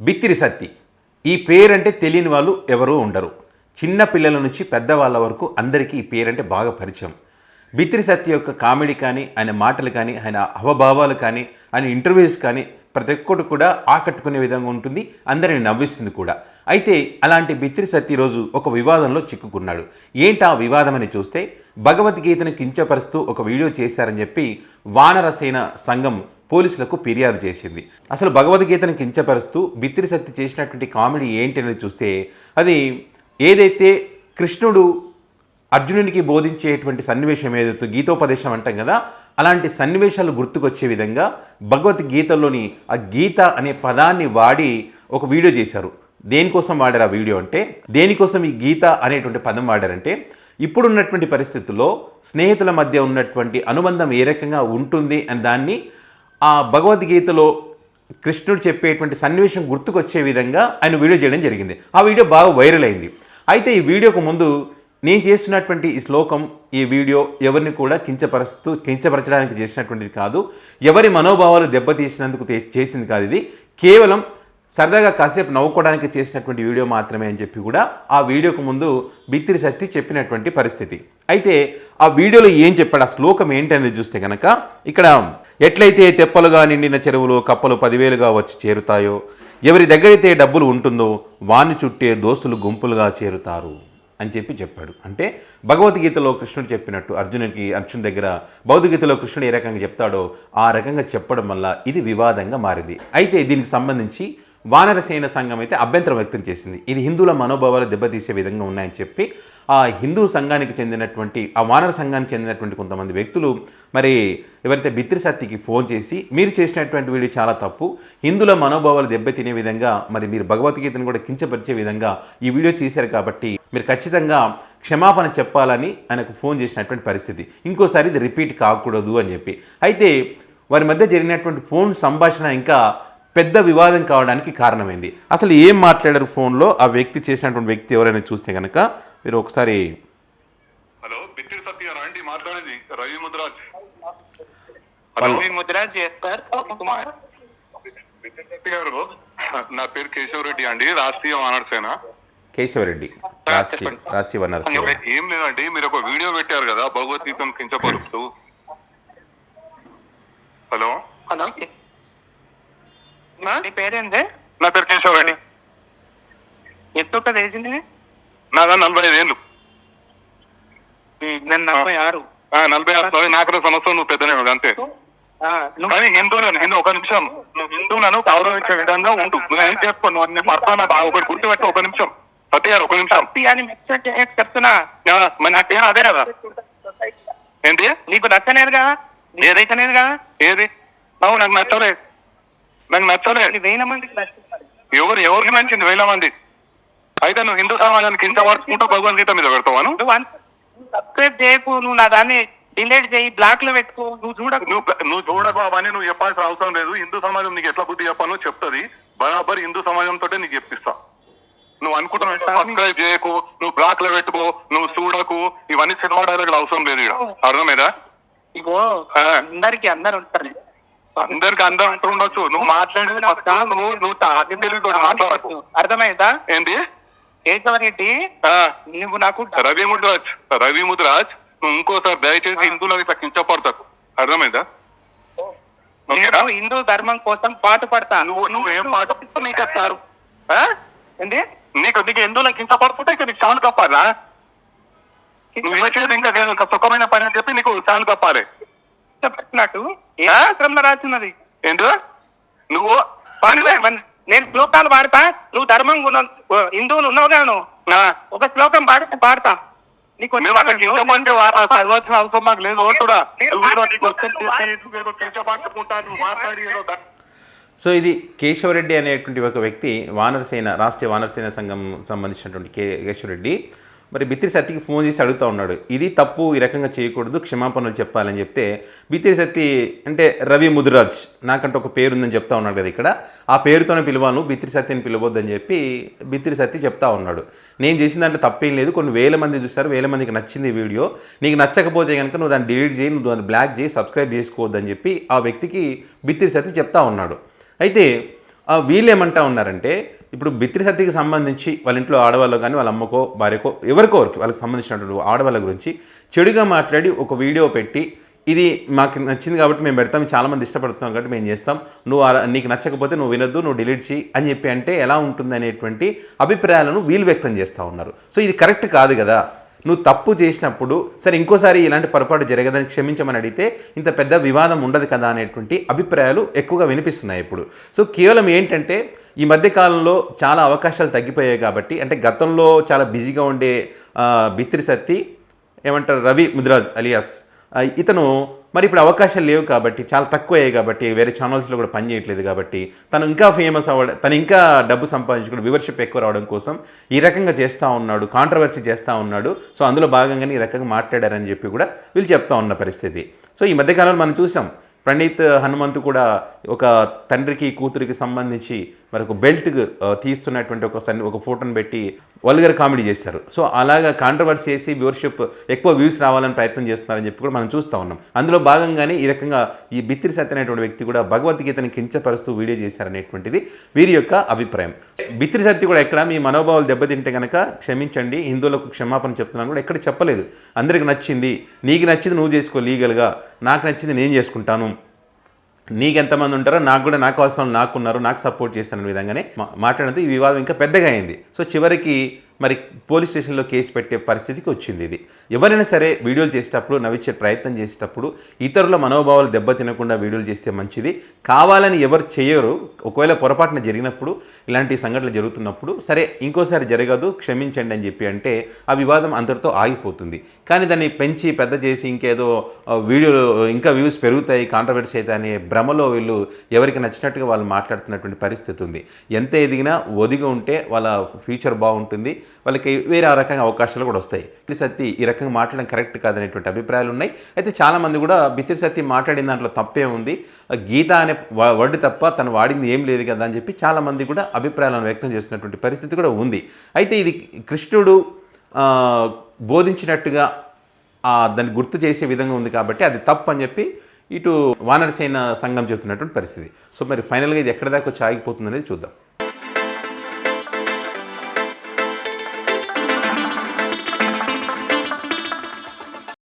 బిత్తిరి సత్తి. ఈ పేరంటే తెలియని వాళ్ళు ఎవరూ ఉండరు. చిన్న పిల్లల నుంచి పెద్దవాళ్ళ వరకు అందరికీ ఈ పేరంటే బాగా పరిచయం. బిత్తిరి సత్తి యొక్క కామెడీ కానీ, ఆయన మాటలు కానీ, ఆయన హావభావాలు కానీ, ఆయన ఇంటర్వ్యూస్ కానీ ప్రతి ఒక్కటి కూడా ఆకట్టుకునే విధంగా ఉంటుంది, అందరిని నవ్విస్తుంది కూడా. అయితే అలాంటి బిత్తిరి సత్తి రోజు ఒక వివాదంలో చిక్కుకున్నాడు. ఏంటి ఆ వివాదం అని చూస్తే, భగవద్గీతను కించపరుస్తూ ఒక వీడియో చేశారని చెప్పి వానరసేన సంఘం పోలీసులకు ఫిర్యాదు చేసింది. అసలు భగవద్గీతను కించపరుస్తూ బిత్తిరి సత్తి చేసినటువంటి కామెడీ ఏంటి అనేది చూస్తే, అది ఏదైతే కృష్ణుడు అర్జునునికి బోధించేటువంటి సన్నివేశం ఏదైతే గీతోపదేశం అంటాం కదా, అలాంటి సన్నివేశాలు గుర్తుకొచ్చే విధంగా భగవద్గీతలోని ఆ గీత అనే పదాన్ని వాడి ఒక వీడియో చేశారు. దేనికోసం వాడారు ఆ వీడియో అంటే, దేనికోసం ఈ గీత అనేటువంటి పదం వాడారంటే, ఇప్పుడున్నటువంటి పరిస్థితుల్లో స్నేహితుల మధ్య ఉన్నటువంటి అనుబంధం ఏ రకంగా ఉంటుంది అని దాన్ని ఆ భగవద్గీతలో కృష్ణుడు చెప్పేటువంటి సన్నివేశం గుర్తుకొచ్చే విధంగా ఆయన వీడియో చేయడం జరిగింది. ఆ వీడియో బాగా వైరల్ అయింది. అయితే ఈ వీడియోకు ముందు నేను చేస్తున్నటువంటి ఈ శ్లోకం, ఈ వీడియో ఎవరిని కూడా కించపరచడానికి చేసినటువంటిది కాదు, ఎవరి మనోభావాలు దెబ్బతీసినందుకు చేసింది కాదు. ఇది కేవలం సరదాగా కాసేపు నవ్వుకోవడానికి చేసినటువంటి వీడియో మాత్రమే అని చెప్పి కూడా ఆ వీడియోకు ముందు బిత్తిరి సత్తి చెప్పినటువంటి పరిస్థితి. అయితే ఆ వీడియోలో ఏం చెప్పాడు, ఆ శ్లోకం ఏంటనేది చూస్తే కనుక, ఇక్కడ ఎట్లయితే తెప్పలుగా నిండిన చెరువులు కప్పలు 10,000గా వచ్చి చేరుతాయో, ఎవరి దగ్గరైతే డబ్బులు ఉంటుందో వాణ్ణి చుట్టే దోస్తులు గుంపులుగా చేరుతారు అని చెప్పాడు. అంటే భగవద్గీతలో కృష్ణుడు చెప్పినట్టు అర్జున్ దగ్గర భగవద్గీతలో కృష్ణుడు ఏ రకంగా చెప్తాడో ఆ రకంగా చెప్పడం వల్ల ఇది వివాదంగా మారింది. అయితే దీనికి సంబంధించి వానరసేన సంఘం అయితే అభ్యంతరం వ్యక్తం చేసింది. ఇది హిందువుల మనోభావాలు దెబ్బతీసే విధంగా ఉన్నాయని చెప్పి ఆ హిందూ సంఘానికి చెందినటువంటి, ఆ వానర సంఘానికి చెందినటువంటి కొంతమంది వ్యక్తులు మరి ఎవరైతే బిత్తిరి సత్తికి ఫోన్ చేసి, మీరు చేసినటువంటి వీడియో చాలా తప్పు, హిందువుల మనోభావాలు దెబ్బతినే విధంగా, మరి మీరు భగవద్గీతను కూడా కించపరిచే విధంగా ఈ వీడియో చేశారు కాబట్టి మీరు ఖచ్చితంగా క్షమాపణ చెప్పాలని ఆయనకు ఫోన్ చేసినటువంటి పరిస్థితి. ఇంకోసారి ఇది రిపీట్ కాకూడదు అని చెప్పి. అయితే వారి మధ్య జరిగినటువంటి ఫోన్ సంభాషణ ఇంకా పెద్ద వివాదం కావడానికి కారణమైంది. అసలు ఏం మాట్లాడారు ఫోన్లో, ఆ వ్యక్తి చేసినటువంటి వ్యక్తి ఎవరైనా చూస్తే కనుక మీరు ఒకసారి. హలో, బిత్తిరి సత్తి గారా అండి మాట్లాడేది? రవి ముద్రాజ్. రవి ముద్రాజ్ కుమార్. బిత్తిరి గారు, నా పేరు కేశవరెడ్డి అండి, రాష్ట్రీయ వానరసేన. కేశవరెడ్డి, రాష్ట్రీయ వానరసేన. ఏం లేదండి, మీరు ఒక వీడియో పెట్టారు కదా భగవద్గీతను కించపరుస్తూ. హలో హలో, నీ పేరేంది? నా పేరు కేశవరెడ్డి. ఎంత ఉంటుంది ఏజ్? నాదా 45 ఏళ్ళు. నేను 46. 46. నాకు సంవత్సరం నువ్వు పెద్దనే అంతే. కానీ హిందూ ఒక నిమిషం, నువ్వు హిందువులను గౌరవించే విధంగా ఉండు. నువ్వు ఏం చేసుకో, నువ్వు అన్ని అర్థం ఒకటి గుర్తుపెట్టి. ఒక నిమిషం సత్య గారు, ఒక నిమిషం చెప్తున్నా. నాకేం అదే కదా. ఏంటి నీకు నచ్చలేదు కదా? ఏదైతేనేది కదా. ఏది? నాకు నచ్చలేదు, నాకు నచ్చలేదు. 1000 మందికి ఎవరికి నచ్చింది? 1000 మంది. అయితే నువ్వు హిందూ సమాజానికి ఇంత వరకు భగవద్గీత మీద పెడతావా? నువ్వు సబ్స్క్రైబ్ చేయకు, నువ్వు నా దాన్ని డిలీట్ చేయి, బ్లాక్ లో పెట్టుకో. నువ్వు చూడకు, అవన్నీ నువ్వు చెప్పాల్సిన అవసరం లేదు. హిందూ సమాజం నీకు ఎట్లా బుద్ధి చెప్పాలో చెప్తుంది. బరాబర్ హిందూ సమాజంతో నీకు చెప్పిస్తా. నువ్వు అనుకుంటున్నావు సబ్స్క్రైబ్ చేయకు, నువ్వు బ్లాక్ లో పెట్టుకో, నువ్వు చూడకు, ఇవన్నీ సినిమా డైలాగులు అవసరం లేదు. అర్థమేదా? ఇగో అందరికి అందరు ఉంటారు, అందరికి అందరూ అంటూ ఉండొచ్చు. నువ్వు మాట్లాడేది నువ్వు మాట్లాడచ్చు. అర్థమైందా? ఏంటి కేశవరెడ్డి, నువ్వు నాకు రవి ముద్రాజ్ నువ్వు ఇంకోసారి దయచేసి హిందువులకు ఇట్లా కించపడతావు. అర్థమైందా? హిందూ ధర్మం కోసం పాటు పడతా. నువ్వేం పాట నీకు వస్తారు? ఏంటి? నీకు హిందువులకు కించపడుతుంటే ఇక నీకు చాలు కప్పాలా? నువ్వు వేసేది ఇంకా సుఖమైన పని అని చెప్పి నీకు చాలు కప్పాలి. చెప్పినట్టు ఏ శాస్త్రంలో రాస్తున్నది? ఏంటో నువ్వు నేను శ్లోకాలు పాడతా, నువ్వు ధర్మం హిందువులు ఉన్నావు కదా, ఒక శ్లోకం పాడతా. నీకు అవసరం మాకు లేదు. సో ఇది కేశవరెడ్డి అనేటువంటి ఒక వ్యక్తి, రాష్ట్రీయ వానరసేన సంఘం సంబంధించినటువంటి కేశవరెడ్డి మరి బిత్తిరి సత్తికి ఫోన్ చేసి అడుగుతూ ఉన్నాడు, ఇది తప్పు, ఈ రకంగా చేయకూడదు, క్షమాపణలు చెప్పాలని చెప్తే బిత్తిరి సత్తి అంటే రవి ముదిరాజ్ నాకంటే ఒక పేరు ఉందని చెప్తా ఉన్నాడు కదా, ఇక్కడ ఆ పేరుతోనే పిలవాను, బిత్తిరి సత్తిని పిలవద్దని చెప్పి బిత్తిరి సత్తి చెప్తా ఉన్నాడు. నేను చేసిన దాంట్లో తప్పేం లేదు, కొన్ని 1000 మంది చూస్తారు, 1000 మందికి నచ్చింది వీడియో, నీకు నచ్చకపోతే కనుక నువ్వు దాన్ని డిలీట్ చేయి, నువ్వు దాన్ని బ్లాక్ చేయి, సబ్స్క్రైబ్ చేసుకోవద్దని చెప్పి ఆ వ్యక్తికి బిత్తిరి సత్తి చెప్తా ఉన్నాడు. అయితే వీళ్ళు ఏమంటా ఉన్నారంటే ఇప్పుడు బిత్రి సత్యకి సంబంధించి వాళ్ళ ఇంట్లో ఆడవాళ్ళు కానీ వాళ్ళ అమ్మకో భార్యకో ఎవరికో వాళ్ళకి సంబంధించినటువంటి ఆడవాళ్ళ గురించి చెడుగా మాట్లాడి ఒక వీడియో పెట్టి ఇది మాకు నచ్చింది కాబట్టి మేము పెడతాం, చాలామంది ఇష్టపడుతున్నాం కాబట్టి మేము చేస్తాం, నువ్వు నీకు నచ్చకపోతే నువ్వు వినొద్దు, నువ్వు డిలీట్ చేయి అని చెప్పి అంటే ఎలా ఉంటుంది అనేటువంటి అభిప్రాయాలను వీళ్ళు వ్యక్తం చేస్తూ ఉన్నారు. సో ఇది కరెక్ట్ కాదు కదా. నువ్వు తప్పు చేసినప్పుడు సరే ఇంకోసారి ఇలాంటి పొరపాటు జరగదని క్షమించమని అడిగితే ఇంత పెద్ద వివాదం ఉండదు కదా అనేటువంటి అభిప్రాయాలు ఎక్కువగా వినిపిస్తున్నాయి ఇప్పుడు. సో కేవలం ఏంటంటే ఈ మధ్యకాలంలో చాలా అవకాశాలు తగ్గిపోయాయి కాబట్టి, అంటే గతంలో చాలా బిజీగా ఉండే బిత్రి సత్తి ఏమంటారు రవి ముదిరాజ్ అలియాస్ ఇతను మరి ఇప్పుడు అవకాశాలు లేవు కాబట్టి, చాలా తక్కువ అయ్యాయి కాబట్టి, వేరే ఛానల్స్లో కూడా పని చేయట్లేదు కాబట్టి తను ఇంకా ఫేమస్ అవ్వడం, తను ఇంకా డబ్బు సంపాదించుకుని వ్యూవర్షిప్ ఎక్కువ రావడం కోసం ఈ రకంగా చేస్తూ ఉన్నాడు, కాంట్రవర్సీ చేస్తూ ఉన్నాడు. సో అందులో భాగంగానే ఈ రకంగా మాట్లాడారని చెప్పి కూడా వీళ్ళు చెప్తా ఉన్న పరిస్థితి. సో ఈ మధ్యకాలంలో మనం చూసాం ప్రణీత్ హనుమంతు కూడా ఒక తండ్రికి కూతురికి సంబంధించి మరి ఒక బెల్ట్ తీస్తున్నటువంటి ఒక ఫోటోని పెట్టి వల్గర్ కామెడీ చేశారు. సో అలాగా కాంట్రవర్సీ చేసి వ్యూవర్షిప్ ఎక్కువ వ్యూస్ రావాలని ప్రయత్నం చేస్తున్నారని చెప్పి కూడా మనం చూస్తూ ఉన్నాం. అందులో భాగంగానే ఈ రకంగా ఈ బిత్రి సత్య అనేటువంటి వ్యక్తి కూడా భగవద్గీతని కించపరుస్తూ వీడియో చేశారనేటువంటిది వీరి యొక్క అభిప్రాయం. బిత్రి సత్య కూడా ఎక్కడ మీ మనోభావాలు దెబ్బతింటే కనుక క్షమించండి, హిందువులకు క్షమాపణ చెప్తున్నాను కూడా ఎక్కడ చెప్పలేదు. అందరికి నచ్చింది, నీకు నచ్చింది నువ్వు చేసుకో లీగల్గా, నాకు నచ్చింది నేను చేసుకుంటాను, నీకెంతమంది ఉంటారో నాకు కూడా నాకు అవసరం నాకున్నారు, నాకు సపోర్ట్ చేస్తానన్న విధంగానే మాట్లాడితే ఈ వివాదం ఇంకా పెద్దగా అయింది. సో చివరికి మరి పోలీస్ స్టేషన్లో కేసు పెట్టే పరిస్థితికి వచ్చింది. ఇది ఎవరైనా సరే వీడియోలు చేసేటప్పుడు నవ్వించే ప్రయత్నం చేసేటప్పుడు ఇతరుల మనోభావాలు దెబ్బతినకుండా వీడియోలు చేస్తే మంచిది. కావాలని ఎవరు చేయరు. ఒకవేళ పొరపాటున జరిగినప్పుడు ఇలాంటి సంఘటనలు జరుగుతున్నప్పుడు సరే ఇంకోసారి జరగదు క్షమించండి అని చెప్పి అంటే ఆ వివాదం అంతటితో ఆగిపోతుంది. కానీ దాన్ని పెంచి పెద్ద చేసి ఇంకేదో వీడియోలు ఇంకా వ్యూస్ పెరుగుతాయి, కాంట్రవర్సీ అవుతాయి అనే భ్రమలో వీళ్ళు ఎవరికి నచ్చినట్టుగా వాళ్ళు మాట్లాడుతున్నటువంటి పరిస్థితి ఉంది. ఎంత ఎదిగినా ఒదిగి ఉంటే వాళ్ళ ఫ్యూచర్ బాగుంటుంది, వాళ్ళకి వేరే రకంగా అవకాశాలు కూడా వస్తాయి. బిత్రి సత్తి ఈ రకంగా మాట్లాడడం కరెక్ట్ కాదనేటువంటి అభిప్రాయాలు ఉన్నాయి. అయితే చాలామంది కూడా బిత్రి సత్తి మాట్లాడిన దాంట్లో తప్పే ఉంది, గీత అనే వర్డ్ తప్ప తను వాడింది ఏం లేదు కదా అని చెప్పి చాలామంది కూడా అభిప్రాయాలను వ్యక్తం చేస్తున్నటువంటి పరిస్థితి కూడా ఉంది. అయితే ఇది కృష్ణుడు బోధించినట్టుగా దాన్ని గుర్తు చేసే విధంగా ఉంది కాబట్టి అది తప్పు అని చెప్పి ఇటు వానరసేన సంఘం చెబుతున్నటువంటి పరిస్థితి. సో మరి ఫైనల్గా ఇది ఎక్కడి దాకా వచ్చి ఆగిపోతుంది అనేది చూద్దాం.